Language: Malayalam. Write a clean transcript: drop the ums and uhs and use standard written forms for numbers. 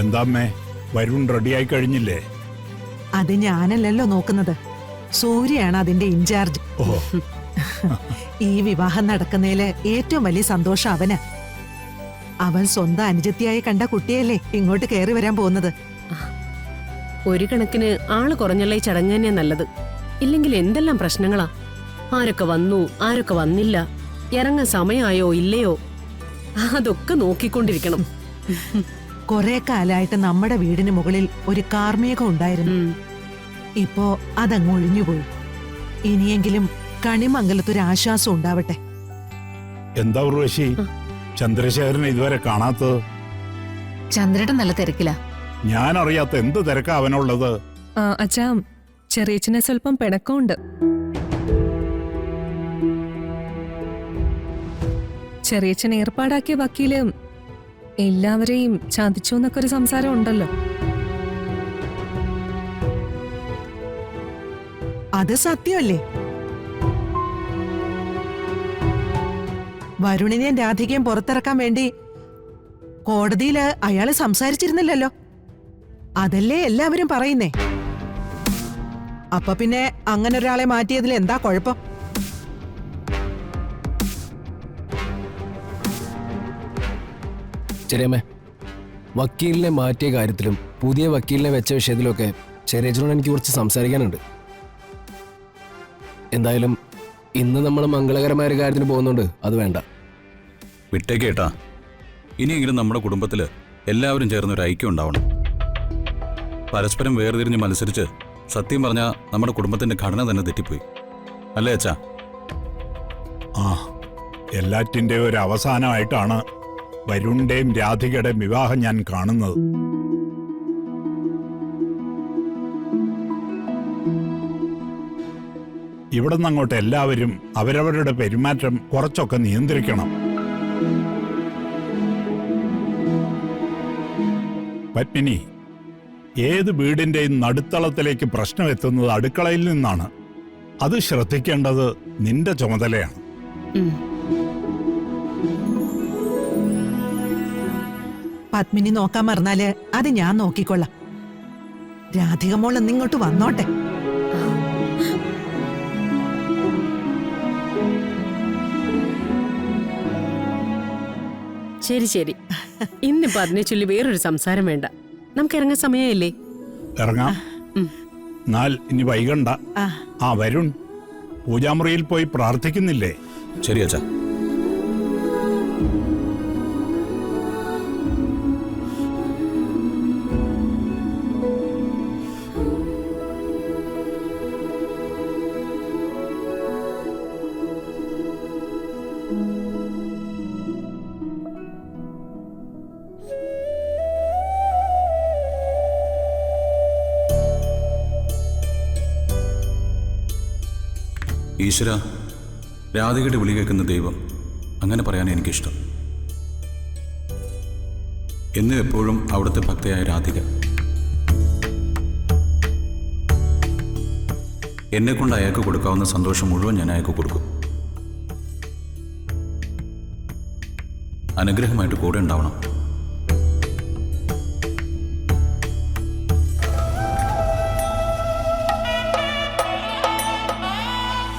എന്താമ്മേ, വരുൺ റെഡിയായി കഴിഞ്ഞില്ലേ? അത് ഞാനല്ലല്ലോ നോക്കുന്നത്, സൂര്യയാണ് അതിന്റെ ഇൻചാർജ്. ഓ, ഈ വിവാഹം നടക്കുന്നതില് ഏറ്റവും വലിയ സന്തോഷം അവന്. അവൻ സ്വന്തം അനുജത്തിയായി കണ്ട കുട്ടിയല്ലേ ഇങ്ങോട്ട് കയറി വരാൻ പോകുന്നത്. ഒരു കണക്കിന് ആള് കുറഞ്ഞുള്ള ഈ ചടങ്ങ് തന്നെ നല്ലത്. ഇല്ലെങ്കിൽ എന്തെല്ലാം പ്രശ്നങ്ങളാ. ആരൊക്കെ വന്നു, ആരൊക്കെ വന്നില്ല, ഇറങ്ങാൻ സമയമായോ ഇല്ലയോ, അതൊക്കെ നോക്കിക്കൊണ്ടിരിക്കണം. കുറെ കാലായിട്ട് നമ്മുടെ വീടിന് മുകളിൽ ഒരു കാർമേഘം ഉണ്ടായിരുന്നു. ഇപ്പോ അതങ്ങ് ഒഴിഞ്ഞുപോയി. ഇനിയെങ്കിലും കണിമംഗലത്തൊരു ആശ്വാസം ഉണ്ടാവട്ടെ. എന്താ ഉർവശി, ചന്ദ്രശേഖരനെ ഇതുവരെ കാണാത്തത്? ചന്ദ്രേട്ടൻ നല്ല തിരക്കില. ഞാൻ അറിയാത്ത എന്ത് തിരക്കാ അവനുള്ളത്? അച്ഛാ, ചെറിയച്ഛനെ സ്വല്പം പിണക്കമുണ്ട്. ചെറിയച്ഛൻ ഏർപ്പാടാക്കിയ വക്കീല് എല്ലാവരെയും ചതിച്ചു എന്നൊക്കെ ഒരു സംസാരം ഉണ്ടല്ലോ. അത് സത്യമല്ലേ? വരുണിനെയും രാധികയും പുറത്തിറക്കാൻ വേണ്ടി കോടതിയില് അയാള് സംസാരിച്ചിരുന്നില്ലല്ലോ. അതല്ലേ എല്ലാവരും പറയുന്നേ. അപ്പൊ പിന്നെ അങ്ങനെ ഒരാളെ മാറ്റിയതിൽ എന്താ കുഴപ്പം? ചെറിയമ്മേ, വക്കീലിനെ മാറ്റിയ കാര്യത്തിലും പുതിയ വക്കീലിനെ വെച്ച വിഷയത്തിലൊക്കെ ചെറിയച്ചനോട് എനിക്ക് കുറച്ച് സംസാരിക്കാനുണ്ട്. എന്തായാലും ഇന്ന് നമ്മൾ മംഗളകരമായ ഒരു കാര്യത്തിന് പോകുന്നുണ്ട്, അത് വേണ്ട. വിട്ടേക്കേട്ടാ, ഇനിയെങ്കിലും നമ്മുടെ കുടുംബത്തിൽ എല്ലാവരും ചേർന്ന് ഒരു ഐക്യം ഉണ്ടാവണം. പരസ്പരം വേർതിരിഞ്ഞ് മത്സരിച്ച് സത്യം പറഞ്ഞാൽ നമ്മുടെ കുടുംബത്തിന്റെ ഘടന തന്നെ തെറ്റിപ്പോയി, അല്ലേ അച്ഛാ? ആ, എല്ലാറ്റിൻ്റെയും ഒരു അവസാനമായിട്ടാണ് വരുണിന്റെയും രാധികയുടെയും വിവാഹം ഞാൻ കാണുന്നത്. ഇവിടെ നിന്ന് അങ്ങോട്ട് എല്ലാവരും അവരവരുടെ പെരുമാറ്റം കുറച്ചൊക്കെ നിയന്ത്രിക്കണം. പത്മിനി, ഏത് വീടിന്റെയും നടുത്തളത്തിലേക്ക് പ്രശ്നം എത്തുന്നത് അടുക്കളയിൽ നിന്നാണ്. അത് ശ്രദ്ധിക്കേണ്ടത് നിന്റെ ചുമതലയാണ്. പത്മിനി നോക്കാൻ മറന്നാല് അത് ഞാൻ നോക്കിക്കൊള്ളാം. രാധിക മോൾ എന്നിങ്ങോട്ട് വന്നോട്ടെ. ശരി ശരി, ഇന്നിപ്പോ അതിനെ ചൊല്ലി വേറൊരു സംസാരം വേണ്ട. നമുക്ക് ഇറങ്ങാൻ സമയമില്ലേ? ഇറങ്ങാം. എന്നാൽ ഇനി വൈകണ്ട. ആ വരുൺ, പൂജാമുറിയിൽ പോയി പ്രാർത്ഥിക്കുന്നില്ലേ? ശരി അച്ഛാ. ഈശ്വര, രാധികയുടെ വിളി കേൾക്കുന്ന ദൈവം, അങ്ങനെ പറയാൻ എനിക്കിഷ്ടം. എന്നും എപ്പോഴും അവിടുത്തെ ഭക്തയായ രാധിക എന്നെക്കൊണ്ട് അയാൾക്ക് കൊടുക്കാവുന്ന സന്തോഷം മുഴുവൻ ഞാൻ അയാൾക്ക് കൊടുക്കും. അനുഗ്രഹമായിട്ട് കൂടെ ഉണ്ടാവണം.